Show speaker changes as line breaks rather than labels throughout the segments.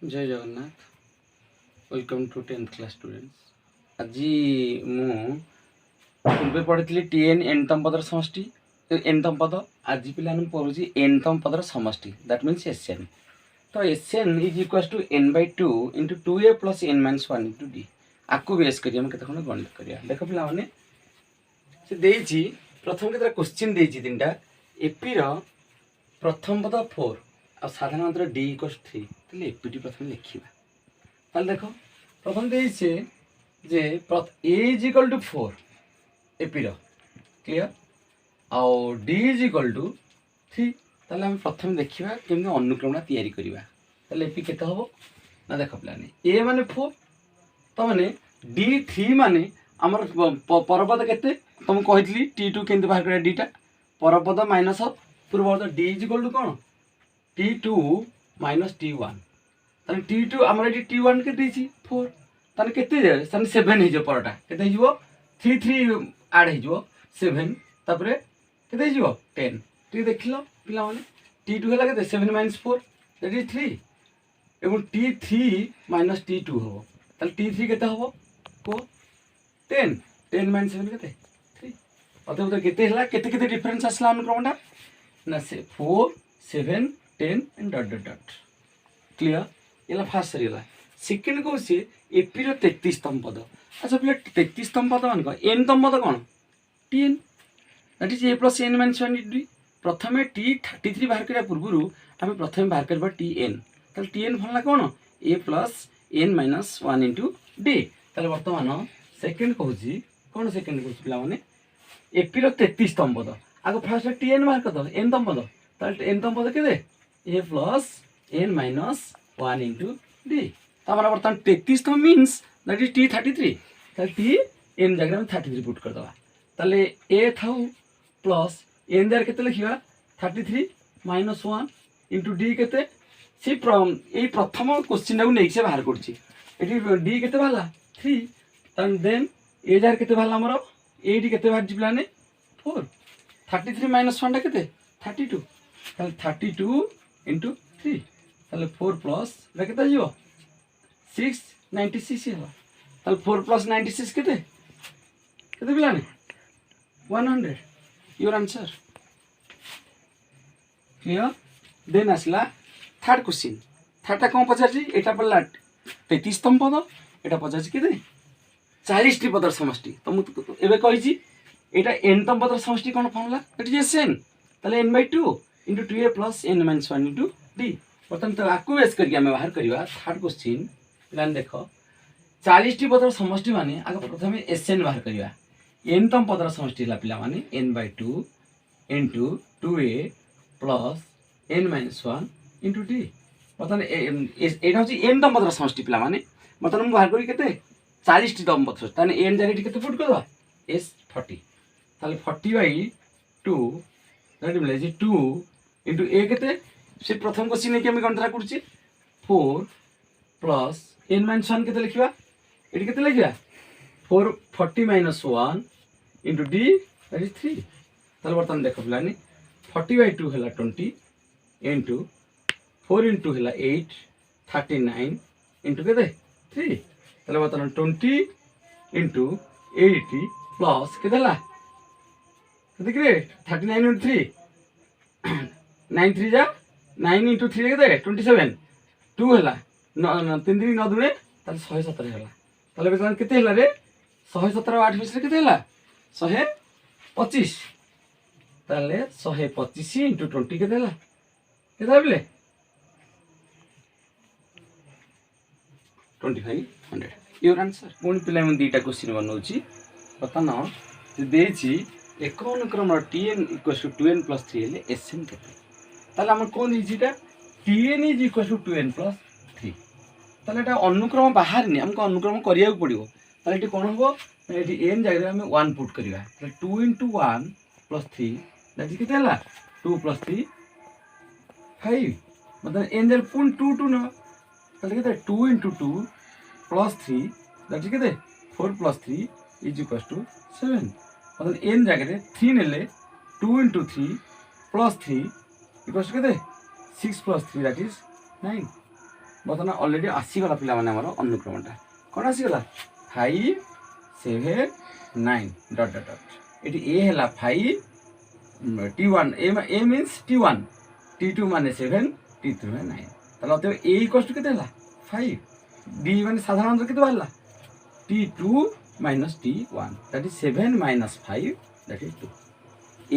जय Jagannath. Welcome to 10th class students. आज मु पूर्वे पढ़ी टीएन एनतम पदर समष्टि एनतम पद। आज पिला पढ़ुची एनतम पदर समष्टि दैट मीन्स एसएन। तो sn is equal to n by 2 into 2a plus n minus 1 into d. आपको बेस करिए केते खंड गणित करिया। देख पिला माने से देइची प्रथम केते क्वेश्चन देइची तीनटा। एपी रो प्रथम पद 4 और साधारणतः डी इक्वल 3। ताले एपीटी प्रथम लिखिबा। ताले देखो प्रथम देइछे जे a is equal to 4 AP रो क्लियर आउ डी इज इक्वल टू 3। ताले हम प्रथम देखिबा केमि अनुक्रमण तयारी करिबा। ताले एपी केते हबो ना देखो प्लान ए माने 4 तो माने डी 3 माने हमर परपद केते तुम कहितली t2 केंति बाहर करिया डीटा परपद माइनस पूर्वपद डी इज इक्वल टू कोन t2 माइनस t1। ताने t2 हमर एटी t1 के देछि 4 ताने केते जे ताने 7 हे जो परटा केते हिजो 3 3 ऐड हे जो 7 तापरे केते हिजो 10 टी देखिलो पिला माने t2 हला केते 7 - 4 दैट इज 3 एवं t3 माइनस t2 हो ताले t3 केते हबो को 10 10 - 7 केते 3 अतः केते हला केते केते डिफरेंस आसला अनुक्रमटा ना से 4 7 10 and dot dot dot clear ये फास्ट सरीगला। सेकेंड कौन सी एपी रो 33तम पद। अच्छा पिला 33तम पद मान को एन तम पद कौन tn that is a plus n minus 1 d. प्रथमे टी 33 बाहर करिया पूर्वरु हम प्रथमे बाहर करबा टीएन ताले टीएन फलना कौन a plus n minus 1 into d. ताले वर्तमान सेकेंड कहूची कौन सेकेंड कहूची पिला माने एपी रो 33तम पद आगो फर्स्ट टीएन बाहर कर दो एन तम पद ताले एन तम पद केते a plus n minus 1 into d. तमारा बर्तमान 33 मीन्स दैट इज टी 33 ताले टी एन जगह में 33 पुट कर दवा ताले ए थाउ प्लस एन जगह केते लिखिबा 33 माइनस 1 इंटू डी केते सी ए प्रथम क्वेश्चन को नै से बाहर करछि एटी डी केते भाला 3 एंड देन ए जगह केते भाला हमर ए डी केते बाहर जिबलाने 4 33 माइनस 1 टा केते 32 ताले 32 इंटू 3 ताले 4 प्लस केते जिवो 6 96 होला ताले 4 प्लस 96 केते केते बिलाने 100 योर आंसर क्लियर। देन आसला थर्ड क्वेश्चन थर्ड कौन पचारछि एटा पड़ला 33तम पद एटा पचारछि केते 40 टी पदर समष्टि तो मु एबे कहिछि एटा n तम पदर समष्टि कोन फॉर्मूला इट इज n ताले n / 2 * 2a + n - 1 * d। बर्तमान तो आकु बेस करके हमें बाहर करवा थर्ड क्वेश्चन प्लान देखो 40 टी पदर समष्टि माने आगे प्रथम एसएन बाहर करवा n तम पदर समष्टि ला पिला माने n / 2 * 2a + n - 1 * d। बर्तमान एटा होची n तम पदर समष्टि पिला माने बर्तमान हम बाहर करी केते 40 टी तम पदर ताने n जारी केते पुट करवा s 40 ताले 40/2 दैट मींस 2 * a केते से प्रथम क्वेश्चन के हमें गणना करछि 4 प्लस n - 1 केते लिखिबा एटी केते लिखिबा 4 40 - 1 इंटू d दैट इज 3 ताले बर्तमान देखो पिलानी 40/2 हला 20 इंटू 4 इंटू हला 8 39 इंटू केते 3 ताले बर्तमान 20 इंटू 80 प्लस केते हला केते करे 39 इंटू 3 9 3 जा 9 इंटू 3 केते 27 2 हला 3 3 9 दुने ताले 117 हला ताले बर्तमान केते हला रे 117 8 20 केते हला 125 ताले 125 इंटू 20 केते हला केते हबले 2500 योर आंसर। पुणी पिला में दीटा क्वेश्चन बनौछि बर्तमान जे देछि एक अनुक्रम tn = 2n + 3 हेले एसएन केते ताले हम कोन इजिटा tn = 2n + 3 ताले एटा अनुक्रम बाहर नि हमको अनुक्रम करिया पड़िबो ताले एटी कोन होबो एटी n जगह हम 1 पुट करिवा ताले 2 * 1 + 3 दैट केते हला 2 + 3 5 मतलब n जर पुन 2 2 न ताले केते 2 * 2 + 3 दैट केते 4 + 3 = 7 मतलब n जगह 3 नेले 2 * 3 + 3 = केते 6 + 3 दैट इज 9 बर्तमान अलरेडी आसीगला पिला माने हमर अनुक्रमटा कोन आसीगला 5 7 9 डॉट डॉट डॉट एटी ए हैला 5 t1 ए मींस t1 t2 माने 7 t3 माने 9 तले अतः a इक्वल्स टू केते हैला 5 d माने साधारण अंतर केते बाहरला t2 minus t1 that is 7 minus 5 that is 2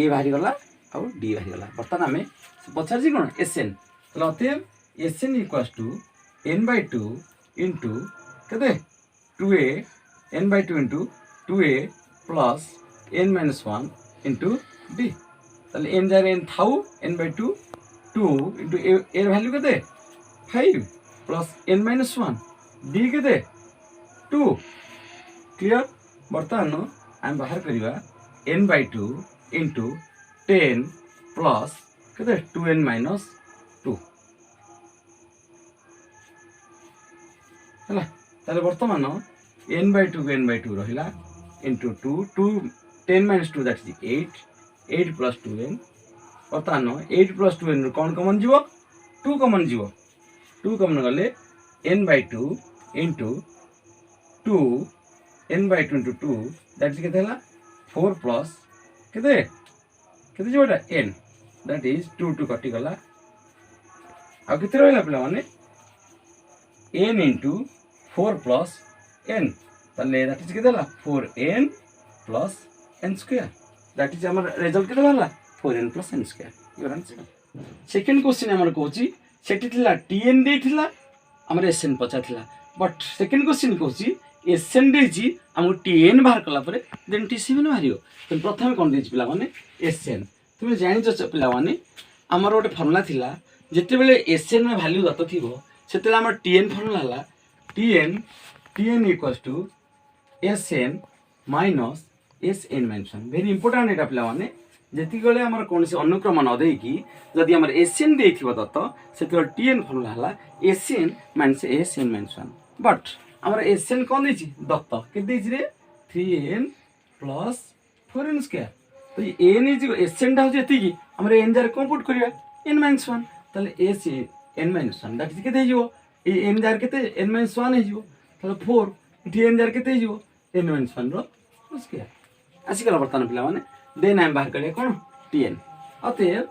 a बाहरी गला और d बाहरी गला बर्तमान हमें पचार जी कोन sn तले अतः sn equals to n by 2 into केते 2a n by 2 into 2a plus n minus 1 into d तले n jar n थाउ n by 2 2 into a value केते 5 plus n minus 1 d केते 2 क्लियर बर्तमान आम बाहर करिवा n by 2 into 10 plus केते 2n minus 2 हला ताले बर्तमान n by 2 रहिला into 2 2 10 minus 2 that is 8 plus 2n बर्तमान 8 plus 2n कौन कॉमन जीवो 2 कॉमन जीवो 2 कॉमन गले n by 2 into 2 n by 2 into 2 that is केते हला 4 plus केते केते जीवोटा n that is 2 2 कटि गला आ केते रहला पिला माने n into 4 plus n ताले that is केते हला 4n plus n square that is हमर रिजल्ट केते हला 4n plus n square your answer second question हमर कहूची सेठी थिला tn देथिला हमर sn पचा थिला बट सेकंड क्वेश्चन कहूची sn देजी हमको tn बाहर कला परे देन t7 बाहरियो तो प्रथम कोन देछि पिला माने sn तुमे जानि छ पिला माने हमर गोटे फार्मूला थिला जेते बेले sn में वैल्यू दत थिबो सेते हमर tn फार्मूला हला tn equals to sn minus sn mention very important एटा पिला माने जेति गले हमर कोनसी अनुक्रम न देई की जदि हमर sn देथिबो दत सेते tn फार्मूला हला sn minus sn mention but हमर sn कोन देछि दत्त के देछि रे 3n plus 4n स्क्वायर तो ये n इज sn टा हो जेति की हमर n जार कोन पुट करिया n minus 1 तले s n minus 1 that is केते हिजो ए n जार केते n minus 1 हिजो तले 4 इठी n जार केते हिजो n minus 1 रो स्क्वायर आसी गला बर्तन पिला माने देन हम बाहर करिया कोन tn अतः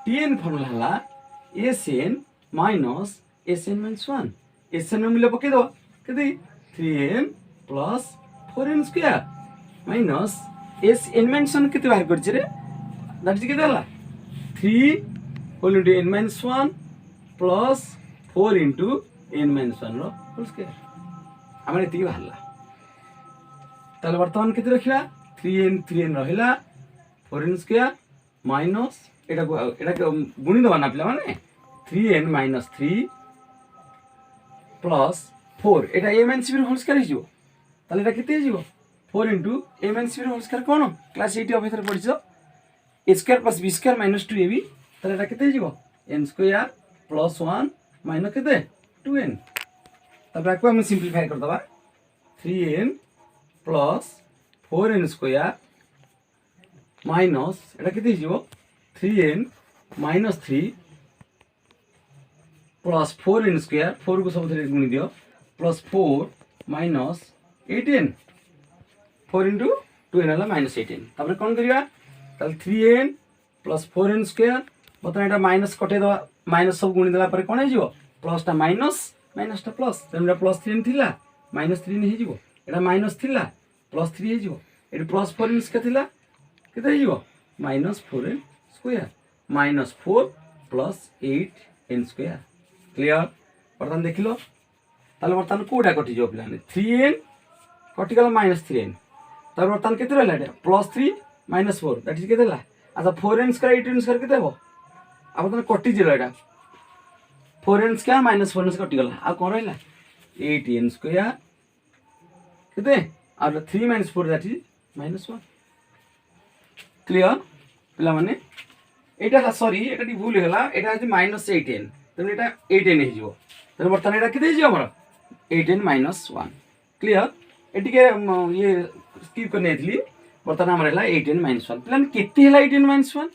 tn फार्मूला हला sn minus sn minus 1 sn में मिले पके दो केते 3n plus 4n square minus sn minus 1 केते बाहर करछि रे दैट इज केते हला 3 whole into n minus 1 plus 4 into n minus 1 रो होल स्क्वायर हमर एति बाहरला ताले वर्तमान केते रखिया 3n रहिला 4n स्क्वायर माइनस एटा गुणी दबा ना पिला माने 3n minus 3 plus 4 Etah a minus b whole square हिजो ताले एटा केते हिजो 4 into a minus b whole square कोन क्लास 8 अभेतर पढिछो a square plus b square minus 2ab ताले एटा केते हिजो n स्क्वायर plus 1 minus केते 2n तब राखबा हम सिंपलीफाई कर दबा 3n plus 4n square minus एटा केते हिजो 3n minus 3 plus 4n square 4 को सब थरे गुणी दियो plus 4 minus 18 4 into 2n हला minus 18 तब कोन करिया तल 3n plus 4n स्क्वायर बता एटा माइनस कटे दवा माइनस सब गुणी देला पर कोन हिजो प्लस टा माइनस माइनस टा प्लस तेमरा प्लस 3 थिला माइनस 3 ने हिजो एटा माइनस थिला प्लस 3 हिजो एटा प्लस 4n स्क्वायर थिला केते हिजो minus 4n square minus 4 plus 8n square clear बर्तन देखिलो ताले बर्तन कोडा कटि जो प्लान 3n कटि गला माइनस 3n तार बर्तन केते रहला एटा प्लस 3 माइनस 4 दैट इज केते ला अच्छा 4n स्क्वायर 8n स्क्वायर केते हो अब तने कटि जिलो एटा 4n स्क्वायर माइनस 4n कटि गला आ कोन रहला 8n स्क्वायर केते और 3 minus 4 that is minus 1 clear पिला माने एटा सॉरी एटा टी भूल गेला एटा है माइनस 8n तने एटा 8n हे जिवो तने बर्तन एटा केते जिवो हमर 8n minus 1 क्लियर एटी के ये स्किप करने थली बर्तन हमर हला 8n minus 1 प्लान केते हला 8n minus 1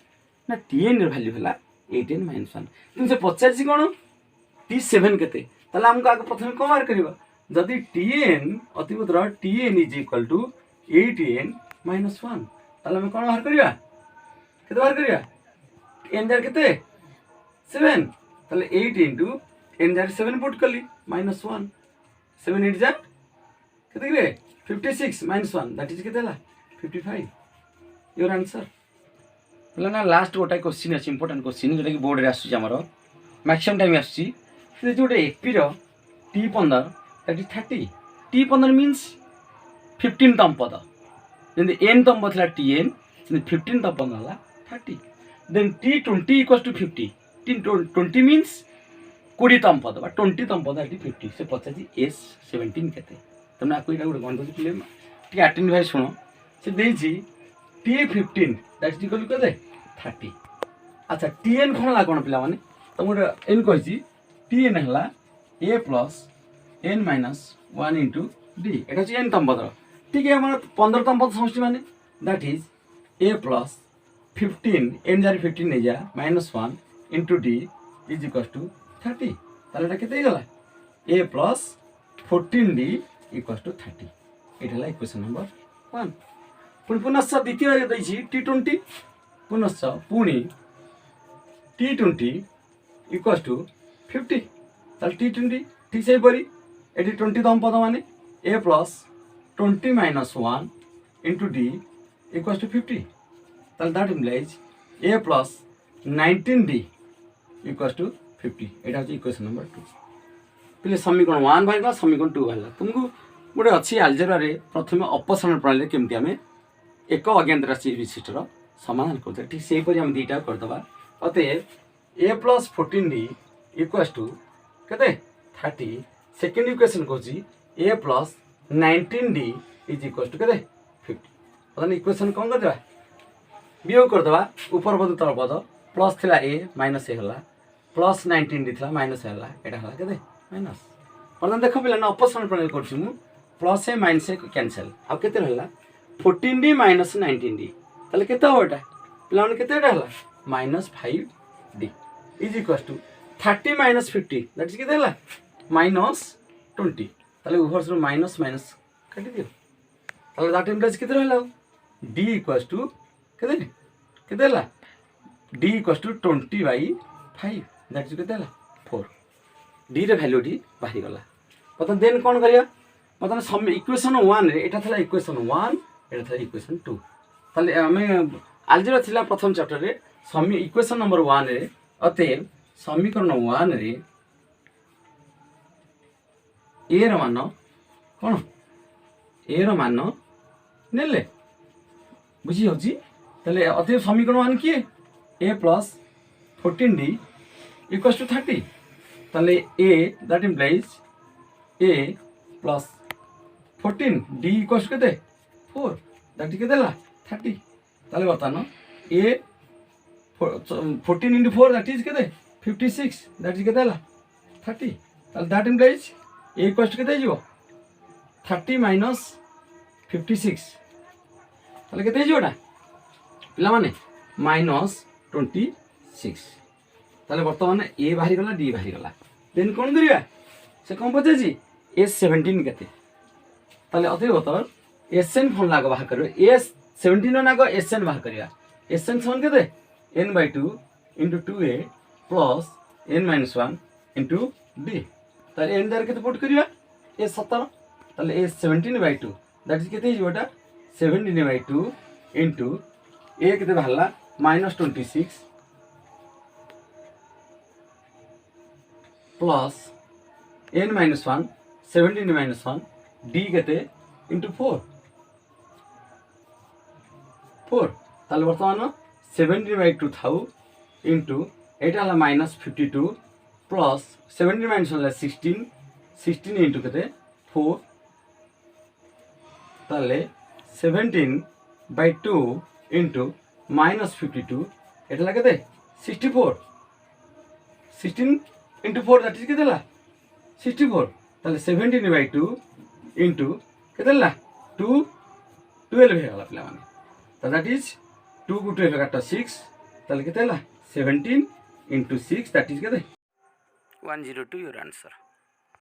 ना tn र वैल्यू हला 8n minus 1 तुमसे पचार छी कोन t7 केते ताले हमको आगे प्रथम कौन बाहर करवा जदि Tn अतिबुद्र Tn is equal to 8n minus 1 ताले हम कौन बाहर करवा केते बाहर करवा n जार केते 7 ताले 8 इंटू n जार 7 पुट कली माइनस 1 7 8 जार केते रे 56 माइनस 1 दैट इज केते ला 55 योर आंसर ना लास्ट गोटे क्वेश्चन अच्छे इंपोर्टाट क्वेश्चन जोटा कि बोर्ड रे आसुची हमर मैक्सिमम टाइम आसुची से जो एपी रो T15 that is 30 T15 means 15 तम पद जंदि n तम बथला Tn जंदि 15 तम पद हला 30 then T20 equals to 50 T20 means 20 तम पद बा 20 तम पद एटी 50 से पचासी S17 केते तमने आको इटा गुटे गणित प्ले टी अटेंड भाई सुनो से देछि T15 that is equal to केते 30 अच्छा Tn कोन ला कोन पिला माने त मोर n कहिछि Tn हला a plus n minus 1 into d एटा छि n तम पद ठीक है हमर 15 तम पद समष्टि माने that is a plus 15 n जार 15 नै जा minus 1 into d is equal to 30 ताले एटा केते गला a plus 14d equal to 30 Etah La equation number 1 पुनश्च द्वितीय दैछि T20 पुनश्च पुणी T20 इक्वल्स टू 50 ताल T20 ठीक से परी एटी 20 तम पद माने a plus 20 minus 1 into d equals to 50 ताल that implies a plus 19d equals to 50 एटा होची इक्वेशन नंबर 2 पहले समीकरण 1 बाहरला समीकरण 2 बाहरला तुमको गोटे अच्छी आलजेब्रा रे प्रथम अपसारण प्रणाली केमती आमे एक अज्ञात राशि विशिष्टर समाधान करते ठीक से परि हम दीटा करदबा अतएव a plus 14d equals to केते 30 सेकंड इक्वेशन कोची a plus 19d is equals to केते 50 पता इक्वेशन कोन करदबा वियोग करदबा ऊपर पद तल पद प्लस थिला a माइनस a हला प्लस 19d थिला माइनस हला एटा हला केते माइनस पता देखो पिला ना अपसारण प्रणाली करछु मु plus a minus a cancel अब केते हला 14d माइनस 19d ताले केते हो एटा पिला मन केते एटा हला minus 5d is equals to 30 minus 50 that is केते हला माइनस 20 ताले ऊपर से माइनस माइनस काटी दियो ताले दैट इम्प्लाइज केते रहला d इक्वल्स टू केते हला d equals to 20/5 that is केते हला 4 d रे वैल्यू d बाहरी गला पता देन कोन करिया मतलब सम इक्वेशन 1 रे एटा थला इक्वेशन 1 एटा थला इक्वेशन 2 ताले हमें अलजेब्रा थिला प्रथम चैप्टर रे समी इक्वेशन नंबर 1 रे अतएव समीकरण 1 रे a र मान कोन a र मान नेले बुझी होची ताले अतएव समीकरण 1 की a plus 14d equals to 30 ताले a that implies a plus 14 d equals केते 4 दैट केते ला 30 ताले बतानो a 14 into 4 दैट इज केते 56 दैट इज केते ला 30 ताले दैट इम्प्लाइज a इक्वल्स केते जिवो 30 माइनस 56 ताले केते जिवोटा पिला माने माइनस 26 ताले वर्तमान a बाहरी गला d बाहरी गला देन कोन करिया से कोन पचाजी S17 केते ताले अतएव तर Sn फोन लाग बाहर करियो S17 नाग Sn बाहर करिया Sn समान केते n/2 into 2a plus n-1 into d ताले n दर केते पुट करिया S17 ताले S17/2 दैट इज केते हिजोटा 17/2 into a केते बाहरला -26 plus n-1 17 - 1 d केते into 4 ताले वर्तमान 17/2 थाउ into एटा हला -52 plus 17 - 1 16 into केते 4 ताले 17/2 into -52 एटा ला केते 64 16 into 4 दैट इज केते ला 64 ताले 17/2 into केते ला 2 12 हे गला पिला माने तो दैट इज 2 को 12 काटा 6 ताले केते ला 17 into 6 दैट इज केते 102 योर आंसर।